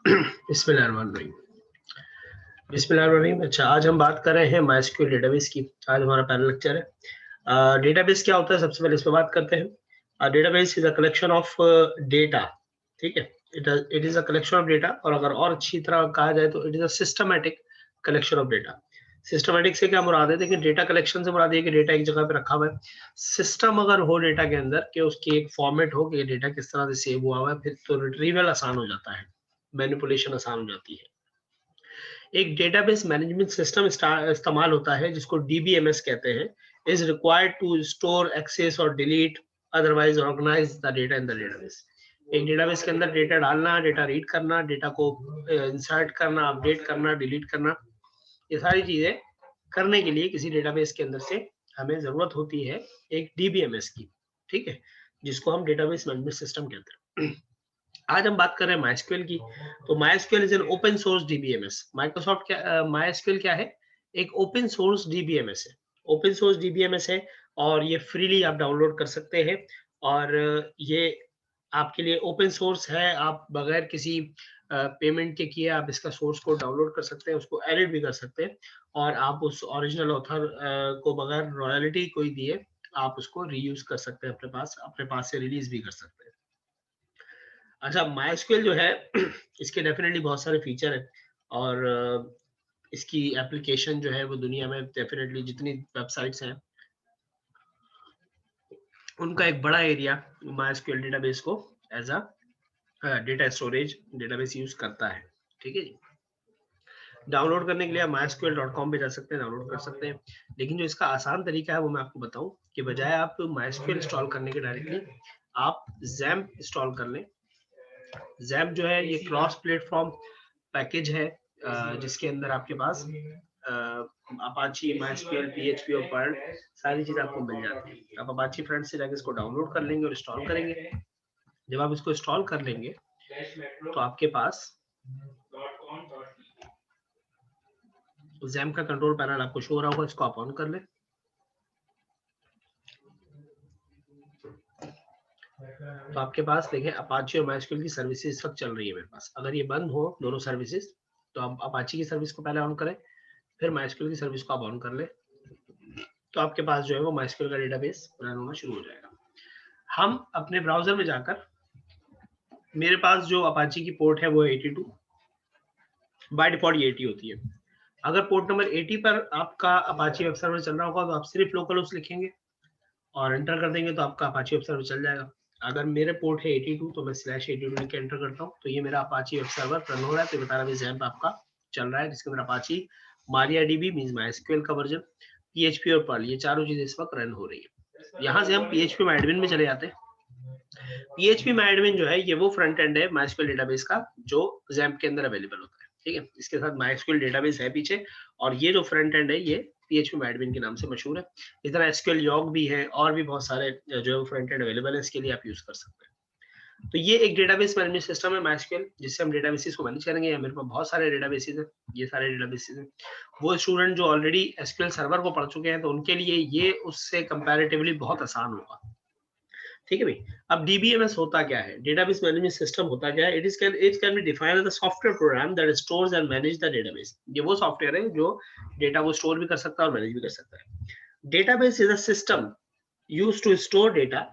बिस्मिल्लाहिर्रहमानिर्रहीम। बिस्मिल्लाहिर्रहमानिर्रहीम। अच्छा, आज हम बात कर रहे हैं माइस्क्यूएल डेटाबेस की। आज हमारा पहला लेक्चर है। डेटाबेस क्या होता है, सबसे पहले इस पे बात करते हैं। Database is a collection of data. ठीक है, it is a collection of data, और अगर और अच्छी तरह कहा जाए तो it is a systematic collection of data. Systematic से क्या मुराद है? देखिए, डेटा कलेक्शन से मुराद है कि डेटा एक जगह पे रखा हुआ है। सिस्टम अगर हो डेटा के अंदर कि उसकी एक फॉर्मेट हो कि डेटा किस तरह से सेव हुआ हुआ है, फिर तो रिट्रीवल आसान हो जाता है, मैनिपुलेशन आसान हो जाती है। एक डेटाबेस मैनेजमेंट सिस्टम इस्तेमाल होता है जिसको डीबीएमएस कहते हैं। Is required to store, access और delete, otherwise organise the data in the database. एक डेटाबेस के अंदर डेटा डालना, डेटा रीड करना, डेटा को इंसर्ट करना, अपडेट करना, डिलीट करना, ये सारी चीजें करने के लिए किसी डेटाबेस के अंदर से हमें जरूरत होती है एक डीबीएमएस की। ठीक है, जिसको हम डेटाबेस मैनेजमेंट सिस्टम कहते हैं। आज हम बात कर रहे हैं माइस्क्यूएल की। तो MySQL is an open source DBMS. Microsoft क्या, माइस्क्यूएल क्या है? एक ओपन सोर्स डीबीएमएस है। ओपन सोर्स डीबीएमएस है और ये फ्रीली आप डाउनलोड कर सकते हैं। और ये आपके लिए ओपन सोर्स है। आप बगैर किसी पेमेंट के किए आप इसका सोर्स कोड डाउनलोड कर सकते हैं, उसको एडिट भी कर सकते हैं, और आप उस ओरिजिनल ऑथर को बगैर रॉयल्टी कोई दिए आप उसको रीयूज कर सकते हैं, अपने पास से रिलीज भी कर सकते हैं। अच्छा, माइस्क्यूएल जो है इसके डेफिनेटली बहुत सारे फीचर हैं, और इसकी एप्लीकेशन जो है वो दुनिया में डेफिनेटली जितनी वेबसाइट्स हैं उनका एक बड़ा एरिया माइस्क्यूएल डेटाबेस को as a data storage database use करता है। ठीक है जी। डाउनलोड करने के लिए आप mysql.com पे जा सकते हैं, डाउनलोड कर सकते हैं। लेकिन जो इसका आसान तरीका है वो मैं आपको बताऊं कि बजाय आप माइस्क्यूएल इंस्टॉल करने के डायरेक्टली आप जैम्प इंस्टॉल कर लें। जैम्प जो है ये क्रॉस प्लेटफॉर्म पैकेज है, जिसके अंदर आपके पास अपाची, माइस्क्यूएल, पीएचपी और पर्ल सारी चीज आपको मिल जाती है। आप अपाची फ्रंट से जाकर इसको डाउनलोड कर लेंगे और इंस्टॉल करेंगे। जब आप इसको इंस्टॉल कर लेंगे तो आपके पास जैम्प का कंट्रोल पैनल आपको शो हो रहा होगा, इसको आप ऑन कर लें। तो आपके पास देखिए अपाची और माइस्क्यूएल की सर्विसेज इस वक्त चल रही है मेरे पास। अगर ये बंद हो दोनों सर्विसेज तो आप अपाची की सर्विस को पहले ऑन करें, फिर माइस्क्यूएल की सर्विस को आप ऑन कर लें, तो आपके पास जो है वो माइस्क्यूएल का डेटाबेस रन होना शुरू हो जाएगा। हम अपने ब्राउजर में जाकर, मेरे पास जो अपाची की पोर्ट है वो 82, बाय डिफॉल्ट ये 80 होती है। अगर पोर्ट नंबर 80 पर आपका अपाची वेब सर्वर चल रहा होगा तो आप सिर्फ लोकल लिखेंगे और एंटर कर देंगे तो आपका अपाची वेब सर्वर चल जाएगा। अगर मेरे पोर्ट है 82 तो मैं /82 लिख के एंटर करता हूँ तो ये मेरा अपाची वेब सर्वर रन हो रहा है। तो बता रहा है जैम्प आपका चल रहा है, जिसके अंदर अपाची, मारियाडीबी मींस माइस्क्यूएल का वर्जन, पीएचपी और पर्ल, ये चारों चीजें इस वक्त रन हो रही है। यहाँ से हम पीएचपी माई एडमिन में चले जाते हैं। पीएचपी माई एडमिन जो है ये वो फ्रंट एंड है माइस्क्यूएल डेटाबेस का जो जैम्प के अंदर अवेलेबल होता है। ठीक है, इसके साथ माइस्क्यूएल डेटाबेस है पीछे, और ये जो फ्रंट एंड है ये पीएचपी माई एडमिन के नाम से मशहूर है। इस तरह एसक्यूएल यॉग भी है और भी बहुत सारे जो है फ्रंट एंड अवेलेबल है, इसके लिए आप यूज कर सकते हैं। तो ये एक डेटाबेस मैनेजमेंट सिस्टम है माइस्क्यूएल, जिससे हम डेटाबेसेस को मैनेज करेंगे। मेरे पास बहुत सारे डेटाबेसेस हैं, ये सारे डेटाबेसेस हैं। वो स्टूडेंट जो ऑलरेडी एसक्यूएल सर्वर को पढ़ चुके हैं तो उनके लिए ये उससे कंपैरेटिवली बहुत आसान होगा। ठीक है भाई। अब डीबीएमएस होता क्या है, डेटाबेस मैनेजमेंट सिस्टम होता क्या है? It can be defined as a software program that stores and manage the database. ये वो सॉफ्टवेयर है जो डेटा को स्टोर भी कर सकता है और मैनेज भी कर सकता है। Database is a system used to store data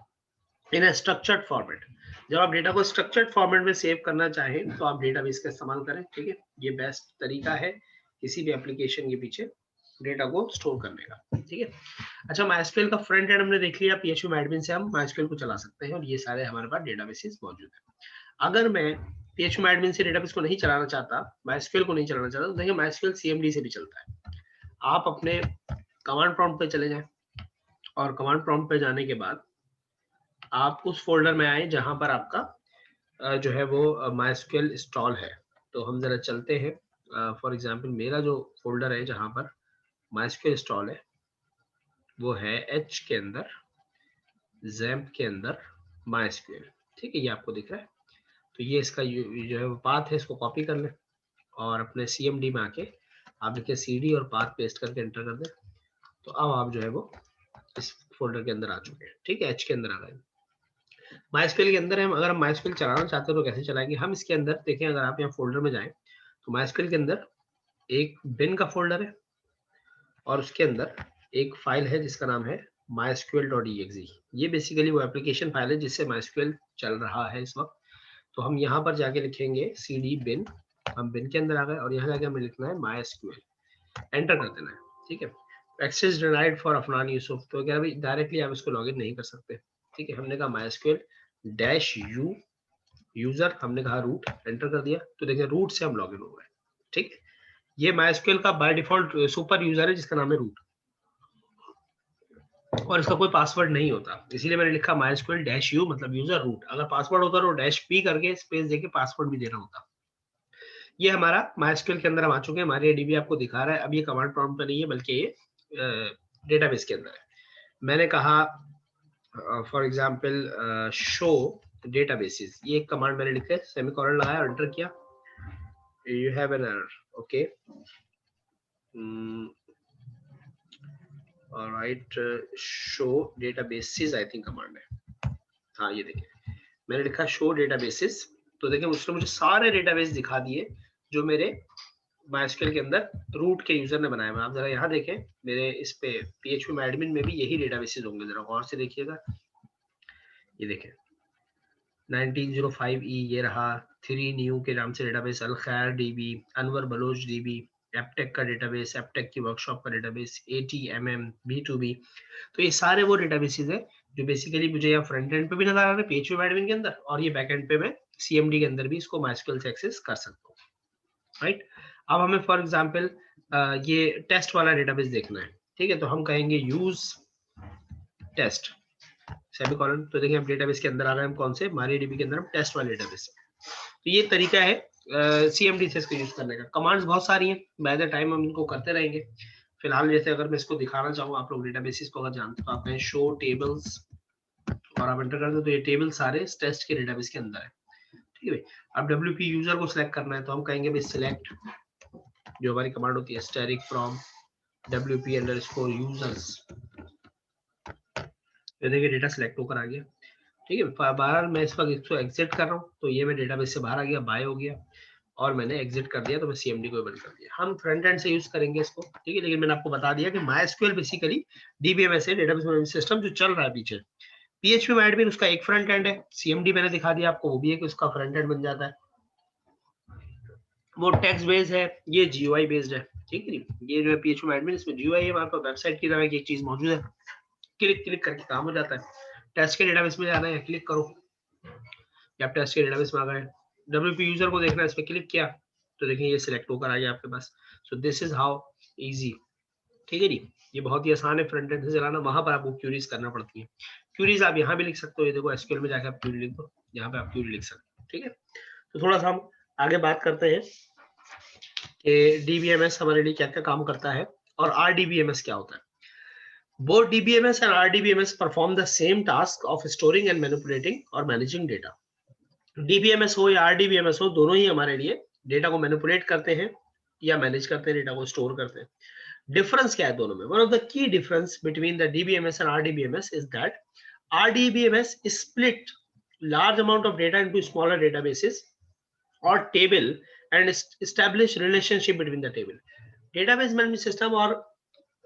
in a structured format. जब आप डेटा को स्ट्रक्चर्ड फॉर्मेट में सेव करना चाहें तो आप डेटाबेस का इस्तेमाल करें। ठीक है, ये बेस्ट तरीका है किसी भी एप्लीकेशन के पीछे डेटा को स्टोर करने का। ठीक है। अच्छा, माइस्क्यूएल का फ्रंट एंड हमने देख लिया, पीएचपी एडमिन से हम माइस्क्यूएल को चला सकते हैं और ये सारे हमारे पास डेटाबेसेस मौजूद है। अगर मैं पीएचपी एडमिन से डेटाबेस को नहीं चलाना चाहता, माइस्क्यूएल को नहीं चलाना चाहता, तो देखिए माइस्क्यूएल सीएमडी से भी चलता है। आप अपने कमांड प्रॉम्प्ट पे चले जाएं और कमांड प्रॉम्प्ट पे जाने के बाद आप उस फोल्डर में आए जहां पर आपका जो है वो माइस्क्यूएल इंस्टॉल है। तो हम जरा चलते हैं। फॉर एग्जांपल मेरा जो फोल्डर है जहां पर माइस्क्यूएल इंस्टॉल है वो है एच के अंदर, जैम्प के अंदर माइस्क्यूएल। ठीक है, ये आपको दिख रहा है। तो ये इसका जो है वो पाथ है, इसको कॉपी कर लें और अपने सीएमडी में आके आप लिखे सीडी और पाथ पेस्ट करके एंटर कर दें। तो अब आप जो है वो इस फोल्डर के अंदर आ चुके हैं। ठीक है, एच के अंदर आ गए। MySQL के अंदर हम अगर हम MySQL चलाना चाहते हो तो कैसे चलाएंगे हम? इसके अंदर देखें, अगर आप यहाँ फोल्डर में जाएं तो MySQL के अंदर एक बिन का फोल्डर है और उसके अंदर एक फाइल है जिसका नाम है mysql.exe। ये बेसिकली वो एप्लीकेशन फाइल है जिससे MySQL चल रहा है इस वक्त। तो हम यहाँ पर जाके लिखेंगे cd bin, हम bin के अंदर आ गए और यहाँ जाके हमें लिखना है MySQL, एंटर कर देना है। ठीक है, access denied for Afnan Yusuf, तो क्या भाई डायरेक्टली आप इसको लॉगिन नहीं कर सकते। ठीक है, हमने कहा MySQL -u यूजर, हमने कहा रूट, एंटर कर दिया तो देखिए रूट से हम लॉगिन हो गए। ठीक है, ये MySQL का बाय डिफॉल्ट सुपर यूजर है जिसका नाम है रूट और इसका कोई पासवर्ड नहीं होता, इसीलिए मैंने लिखा MySQL -u मतलब यूजर रूट। अगर पासवर्ड होता तो -p करके स्पेस देके पासवर्ड भी देना होता। ये हमारा MySQL के अंदर हम आ चुके हैं, हमारी डीबी आपको दिखा रहा है। अब ये कमांड प्रॉम्प्ट पे नहीं है बल्कि ये डेटाबेस के अंदर है। मैंने कहा फॉर एग्जांपल शो डेटाबेसेस, ये एक कमांड मैंने लिखा है, सेमीकोलन लगाया और एंटर किया, you have an error, okay alright, show databases I think command है। हाँ ये देखिए मैंने लिखा शो डेटाबेसेस, तो देखिए उसने मुझे सारे डेटाबेस दिखा दिए जो मेरे MySQL के अंदर रूट के यूजर ने बनाया। आप जरा यहाँ देखें मेरे इस पे phpMyAdmin में भी यही डेटाबेसेस होंगे, जरा गौर से देखिएगा। ये देखें 1905E ये रहा, 3 न्यू के नाम से database, Al Khair DB, Anwar Baloch DB, Aptech का डेटाबेस, एपटेक की वर्कशॉप का डेटाबेस, ATMM, B2B। तो ये सारे वो डेटाबेसेस है जो बेसिकली मुझे यहाँ फ्रंट एंड पे भी नजर आ रहे हैं phpMyAdmin के अंदर, और ये बैक एंड पे मैं CMD के अंदर भी इसको MySQL से एक्सेस कर सकता हूँ। राइट, अब हमें फॉर एग्जांपल ये टेस्ट वाला डेटाबेस देखना है। ठीक है, तो हम कहेंगे यूज टेस्ट सेमीकोलन, तो देखिए हम डेटाबेस के अंदर आ गए, हम कौन से MariaDB के अंदर हम टेस्ट वाले डेटाबेस। तो ये तरीका है CMD से इसको यूज करने का। कमांड्स बहुत सारी हैं, बाय द टाइम हम इनको करते रहेंगे। फिलहाल जैसे अगर मैं इसको दिखाना चाहूँ, आप लोग डेटाबेसेस को अगर जानते हो, आप कहें शो टेबल्स और आप एंटर कर दो तो ये टेबल सारे टेस्ट के डेटाबेस के अंदर है। ठीक है, अब WP यूजर को सिलेक्ट करना है तो हम कहेंगे भाई सिलेक्ट, जो हमारी कमांड होती है स्टैटिक फ्रॉम WP_users, ये देखिए डेटा सिलेक्ट होकर आ गया। ठीक है, बहरहाल मैं इस वक्त इसको एग्जिट कर रहा हूँ तो ये मैं डेटाबेस से बाहर आ गया, बाय हो गया और मैंने एग्जिट कर दिया, तो मैं CMD को बंद कर दिया। हम फ्रंट एंड से यूज करेंगे इसको। ठीक है, लेकिन मैंने आपको बता दिया कि MySQL बेसिकली DBMS है, डेटाबेस मैनेजमेंट सिस्टम जो चल रहा है पीछे। phpMyAdmin उसका एक फ्रंट एंड है, CMD मैंने दिखा दिया आपको, वो भी है कि उसका फ्रंट एंड बन जाता है, वो टेक्स्ट बेस्ड है, ये GUI बेस्ड है। ठीक है, ये जो है phpMyAdmin इसमें GUI है, वहां पर वेबसाइट की तरह की एक चीज मौजूद है, क्लिक क्लिक करके काम हो जाता है। टेस्ट के डेटाबेस में जाना है, क्लिक करो, या आप टेस्ट के डेटाबेस में आ गए। WP यूजर को देखना है, इस पर क्लिक किया तो देखिए ये सिलेक्ट होकर आ गया आपके पास। So this is how easy. ठीक है जी, ये बहुत ही आसान है फ्रंट एंड से चलाना, वहां पर आपको क्यूरीज करना पड़ती है। क्यूरीज आप यहाँ भी लिख सकते हो, ये देखो SQL में जाकर आप क्यूरी लिख दो, यहाँ पे आप क्यूरी लिख सकते हो। ठीक है, तो थोड़ा सा हम आगे बात करते हैं कि DBMS हमारे लिए क्या क्या काम करता है और RDBMS क्या होता है। Both DBMS and RDBMS perform the same task of storing and manipulating or managing data. DBMS हो या RDBMS हो, दोनों ही हमारे लिए डेटा को मैनिपुलेट करते हैं या मैनेज करते हैं, डेटा को स्टोर करते हैं। डिफरेंस क्या है दोनों में? One of the key difference between the DBMS and RDBMS is that RDBMS split large amount of data into smaller databases or table and establish relationship between the table. Database management system और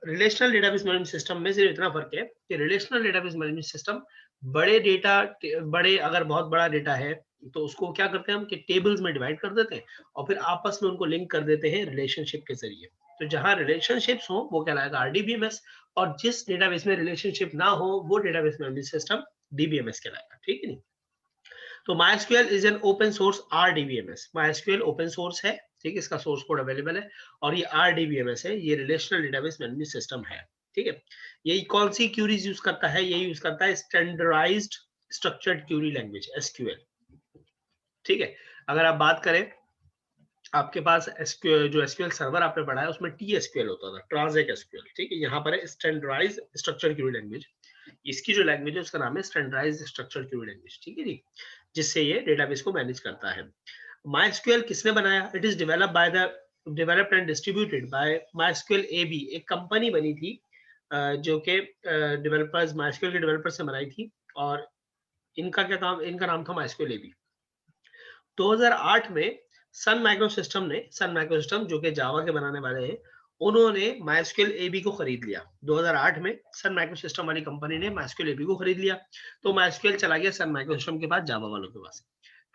relational database management system में सिर्फ इतना फर्क है कि relational database management system बड़े data, बड़े अगर बहुत बड़ा डेटा है तो उसको क्या करते हैं हम कि टेबल्स में डिवाइड कर देते हैं और फिर आपस में उनको लिंक कर देते हैं रिलेशनशिप के जरिए। तो जहां रिलेशनशिप्स हो वो कहलाएगा RDBMS, और जिस डेटाबेस में रिलेशनशिप ना हो वो डेटाबेस मैनेजमेंट सिस्टम DBMS कहलाएगा। ठीक है नहीं, तो MySQL is an open source RDBMS। MySQL open source है, ठीक है, इसका सोर्स कोड अवेलेबल है, और ये RDBMS है, ये रिलेशनल डेटाबेस मैनेजमेंट सिस्टम है। ठीक है, यही कौन सी क्यूरीज यूज करता है? ये यूज करता है standardised structured query language SQL। ठीक है, अगर आप बात करें, आपके पास SQL, जो SQL सर्वर आपने पढ़ा है उसमें TSQL होता था, ट्रांजैक्ट SQL। ठीक है, यहाँ पर है स्टैंडर्डाइज्ड स्ट्रक्चर्ड क्यूरी लैंग्वेज, इसकी जो लैंग्वेज है उसका नाम है स्टैंडर्डाइज्ड स्ट्रक्चर्ड क्यूरी लैंग्वेज। ठीक है जी, जिससे ये डेटाबेस को मैनेज करता है। MySQL किसने बनाया? It is developed and distributed by MySQL AB, एक कंपनी बनी थी जो कि डेवलपर्स MySQL के डेवलपर्स से बनाई थी, और इनका क्या काम, इनका नाम था MySQL AB। 2008 में सन माइक्रोसिस्टम जो कि जावा के बनाने वाले हैं, उन्होंने MySQL AB को खरीद लिया। 2008 में सन माइक्रोसिस्टम वाली कंपनी ने MySQL AB को खरीद लिया, तो MySQL चला गया सन माइक्रोसिस्टम के पास, जावा वालों के पास।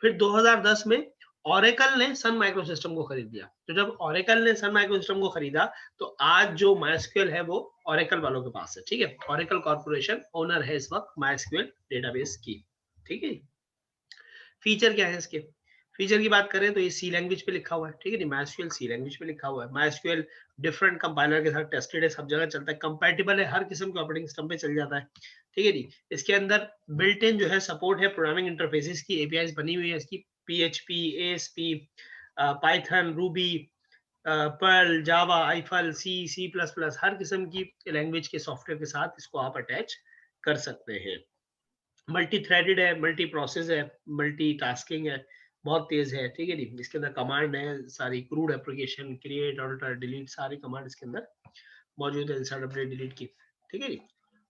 फिर 2010 में ओरेकल ने सन माइक्रोसिस्टम को खरीद लिया। तो जब ओरेकल ने सन माइक्रोसिस्टम को खरीदा, तो आज जो MySQL है वो ओरेकल वालों के पास है, ठीक है। ओरेकल कॉर्पोरेशन ओनर है इस वक्त MySQL डेटाबेस की, ठीक है। फीचर क्या है इसके, फीचर की बात करें तो ये सी लैंग्वेज पे लिखा हुआ है, ठीक है नहीं, MySQL सी लैंग्वेज पे लिखा हुआ है। MySQL डिफरेंट कंपाइलर के साथ टेस्टेड है, सब जगह चलता है, कंपैटिबल है, हर किस्म के ऑपरेटिंग सिस्टम पे चल जाता है, ठीक है जी। इसके अंदर बिल्ट इन जो है सपोर्ट है प्रोग्रामिंग इंटरफेसेस की, एपीआईज बनी हुई है इसकी, PHP, ASP, Python, Ruby, Perl, Java, आईफल, C++, हर किस्म की लैंग्वेज के सॉफ्टवेयर के साथ इसको आप अटैच कर सकते हैं। मल्टी थ्रेडेड है, मल्टी प्रोसेस है, मल्टी टास्किंग है, बहुत तेज है, ठीक है जी। इसके अंदर कमांड है सारी, crude application, create, alter, delete, सारी कमांड इसके अंदर मौजूद है, इंसर्ट, अपडेट, डिलीट की, ठीक है जी।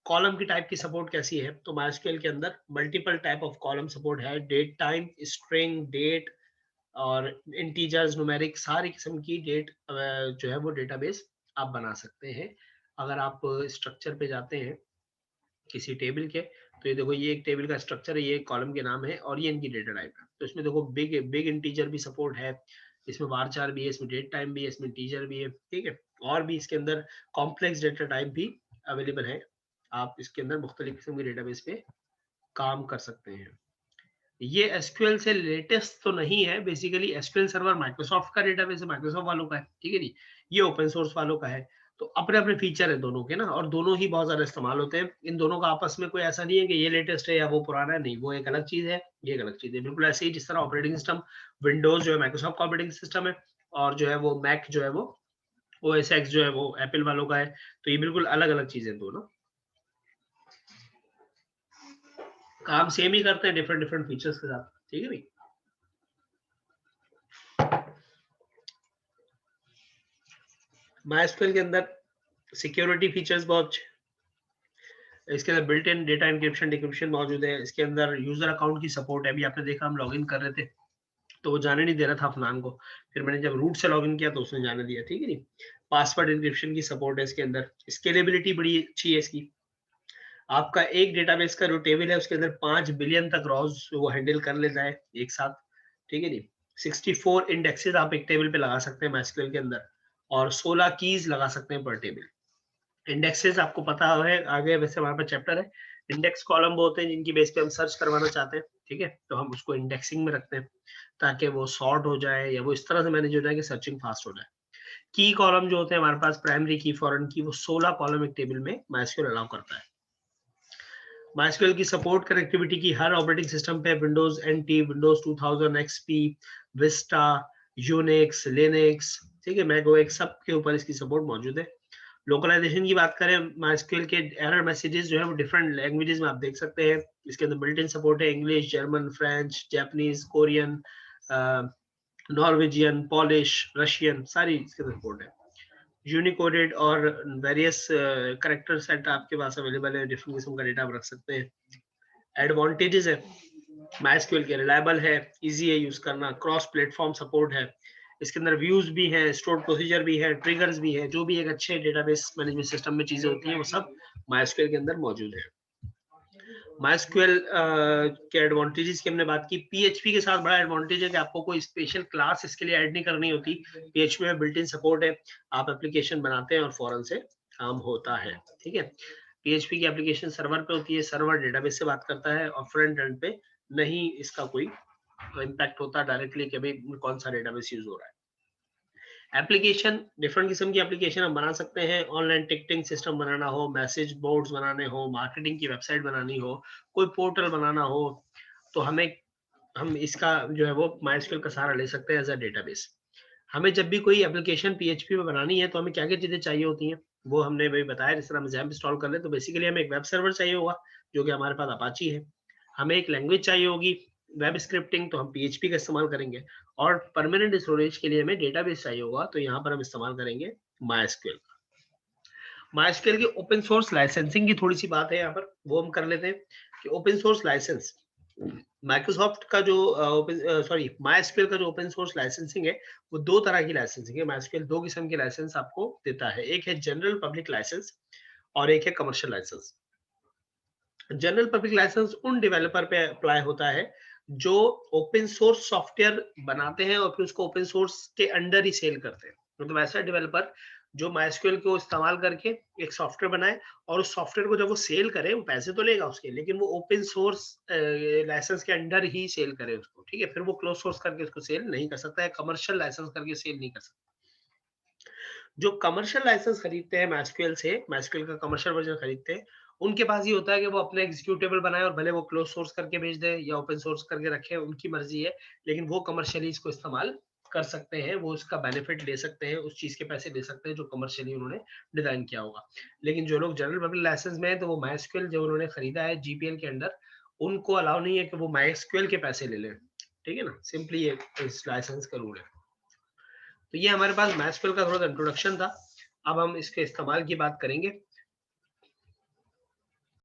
कॉलम की टाइप की सपोर्ट कैसी है, तो MySQL के अंदर multiple type of column support है, डेट टाइम, स्ट्रिंग, डेट और इंटीजर्स, न्यूमेरिक, सारी किस्म की डेट जो है वो डेटाबेस आप बना सकते हैं। अगर आप स्ट्रक्चर पे जाते हैं किसी टेबल के, तो ये देखो, ये एक टेबल का स्ट्रक्चर है, ये एक कॉलम के नाम है और ये इनकी डेटा टाइप है। तो इसमें देखो बिग बिग इंटीजर भी सपोर्ट है, इसमें varchar भी है, इसमें डेट टाइम भी है, इसमें इंटीजर भी है, ठीक है। और भी इसके अंदर कॉम्प्लेक्स डेटा टाइप भी अवेलेबल है। आप इसके अंदर मुख्तलिफ किस्म के डेटाबेस पे काम कर सकते हैं। ये एसक्यूएल से लेटेस्ट तो नहीं है, बेसिकली एसक्यूएल सर्वर माइक्रोसॉफ्ट का डेटाबेस है, माइक्रोसॉफ्ट वालों का है, ठीक है जी। ये ओपन सोर्स वालों का है, तो अपने अपने फीचर है दोनों के ना, और दोनों ही बहुत ज्यादा इस्तेमाल होते हैं। इन दोनों का आपस में कोई ऐसा नहीं है कि ये लेटेस्ट है या वो पुराना है, नहीं, वो एक अलग चीज है, ये एक अलग चीज है। बिल्कुल ऐसे ही जिस तरह ऑपरेटिंग सिस्टम विंडोज जो है माइक्रोसॉफ्ट का ऑपरेटिंग सिस्टम है, और जो है वो मैक जो है वो OS X जो है वो एप्पल वालों का है, तो ये बिल्कुल अलग अलग चीजें दोनों, काम सेम ही करते हैं डिफरेंट डिफरेंट फीचर्स के साथ, ठीक है भाई। MySQL के अंदर सिक्योरिटी फीचर्स बहुत, इसके अंदर built in data encryption decryption मौजूद है। इसके अंदर यूजर अकाउंट की सपोर्ट है, अभी आपने देखा हम लॉगिन कर रहे थे तो वो जाने नहीं दे रहा था अफनान को, फिर मैंने जब रूट से लॉगिन किया तो उसने जाने दिया, ठीक है नी। पासवर्ड एनक्रिप्शन की सपोर्ट है इसके अंदर, स्केलेबिलिटी बड़ी अच्छी है इसकी। आपका एक डेटाबेस का जो टेबल है उसके अंदर 5 बिलियन तक रॉज वो हैंडल कर लेता है एक साथ, ठीक है नी। 64 इंडेक्सेस आप एक टेबल पे लगा सकते हैं MySQL के अंदर, और 16 कीज लगा सकते हैं पर टेबल। इंडेक्सेस आपको पता है, आगे वैसे हमारे पास चैप्टर है। इंडेक्स कॉलम वो होते हैं जिनकी बेस पे हम सर्च करवाना चाहते हैं, ठीक है, तो हम उसको इंडेक्सिंग में रखते हैं ताकि वो सॉर्ट हो जाए या वो इस तरह से मैनेज हो जाए कि सर्चिंग फास्ट हो जाए। की कॉलम जो होते हैं हमारे पास, प्राइमरी की, फॉरेन की, वो 16 कॉलम एक टेबल में MySQL अलाउ करता है। MySQL की सपोर्ट कनेक्टिविटी की हर ऑपरेटिंग सिस्टम पे, Windows NT, Windows 2000 XP, Vista, Unix, Linux, ठीक है, मैक OS, सब के ऊपर इसकी सपोर्ट मौजूद है। लोकलाइजेशन की बात करें, MySQL के एरर मैसेजेस जो है वो डिफरेंट लैंग्वेजेस में आप देख सकते हैं। इसके अंदर बिल्ट इन सपोर्ट है, English, German, French, Japanese, Korean, Norwegian, polish, Russian, सारी इसके अंदर सपोर्ट है। यूनिकोडेड और वेरियस करेक्टर सेट आपके पास अवेलेबल है, डिफरेंट किस्म का डेटा आप रख सकते हैं। एडवांटेजेस है MySQL के, रिलायबल है, इजी है यूज करना, क्रॉस प्लेटफॉर्म सपोर्ट है, इसके अंदर व्यूज भी है, स्टोर प्रोसीजर भी है, ट्रिगर्स भी है, जो भी एक अच्छे डेटाबेस मैनेजमेंट सिस्टम में चीजें होती हैं वो सब MySQL के अंदर मौजूद है। MySQL के एडवांटेजेस की हमने बात की। PHP के साथ बड़ा एडवांटेज है कि आपको कोई स्पेशल क्लास इसके लिए ऐड नहीं करनी होती, PHP में बिल्ट इन सपोर्ट है, आप एप्लीकेशन बनाते हैं और फौरन से काम होता है, ठीक है। PHP की एप्लीकेशन सर्वर पे होती है, सर्वर डेटाबेस से बात करता है, और फ्रंट एंड पे नहीं इसका कोई इम्पैक्ट होता डायरेक्टली कि भाई कौन सा डेटाबेस यूज हो रहा है। एप्लीकेशन, डिफरेंट किस्म की एप्लीकेशन हम बना सकते हैं, ऑनलाइन टिकटिंग सिस्टम बनाना हो, मैसेज बोर्ड्स बनाने हो, मार्केटिंग की वेबसाइट बनानी हो, कोई पोर्टल बनाना हो, तो हम इसका जो है वो MySQL का सहारा ले सकते हैं एज अ डेटाबेस। हमें जब भी कोई एप्लीकेशन PHP में बनानी है तो हमें क्या क्या चीजें चाहिए होती हैं, वो हमने भाई बताया। जिस तरह हम XAMPP इंस्टॉल कर ले तो बेसिकली हमें एक वेब सर्वर चाहिए होगा जो कि हमारे पास अपाची है, हमें एक लैंग्वेज चाहिए होगी वेब स्क्रिप्टिंग, तो हम PHP का इस्तेमाल करेंगे, और परमानेंट स्टोरेज के लिए हमें डेटाबेस चाहिए होगा, तो यहाँ पर हम इस्तेमाल करेंगे MySQL। MySQL की ओपन सोर्स लाइसेंसिंग की थोड़ी सी बात है यहाँ पर, वो हम कर लेते हैं कि ओपन सोर्स लाइसेंस माइक्रोसॉफ्ट का जो माइस्क्वेल का जो ओपन सोर्स लाइसेंसिंग है, वो 2 तरह की लाइसेंसिंग है। माइस्क्वेल 2 किस्म की लाइसेंस आपको देता है। एक है जनरल पब्लिक लाइसेंस और एक है commercial licence. General public licence उन डेवलपर पे अप्लाई होता है जो ओपन सोर्स सॉफ्टवेयर बनाते हैं और फिर उसको ओपन सोर्स के अंडर ही सेल करते हैं। मतलब ऐसा डेवलपर जो माइस्क्वेल को इस्तेमाल करके एक सॉफ्टवेयर बनाए और उस सॉफ्टवेयर को जब वो सेल करे, वो पैसे तो लेगा उसके, लेकिन वो ओपन सोर्स लाइसेंस के अंडर ही सेल करे उसको, ठीक है? फिर वो क्लोज सोर्स करके उसको सेल नहीं कर सकता है, कमर्शियल लाइसेंस करके सेल नहीं कर सकता। जो कमर्शियल लाइसेंस खरीदते हैं माइस्क्वेल से, माइस्क्वेल का कमर्शियल वर्जन खरीदते हैं, उनके पास ये होता है कि वो अपना एग्जीक्यूटेबल बनाए और भले वो क्लोज सोर्स करके बेच दे या ओपन सोर्स करके रखे, उनकी मर्जी है, लेकिन वो कमर्शियली इसको इस्तेमाल कर सकते हैं, वो उसका बेनिफिट ले सकते हैं, उस चीज के पैसे ले सकते हैं जो कमर्शियली उन्होंने डिजाइन किया होगा। लेकिन जो लोग जनरल पब्लिक लाइसेंस में है, तो वो माइस्क्वेल जो उन्होंने खरीदा है जीपीएल के अंडर, उनको अलाउ नहीं है कि वो माइस्क्वेल के पैसे ले लें। ठीक है ना? सिंपली ये इस लाइसेंस का रूल है। तो ये हमारे पास मैस्क्वेल का थोड़ा सा इंट्रोडक्शन था। अब हम इसके इस्तेमाल की बात करेंगे।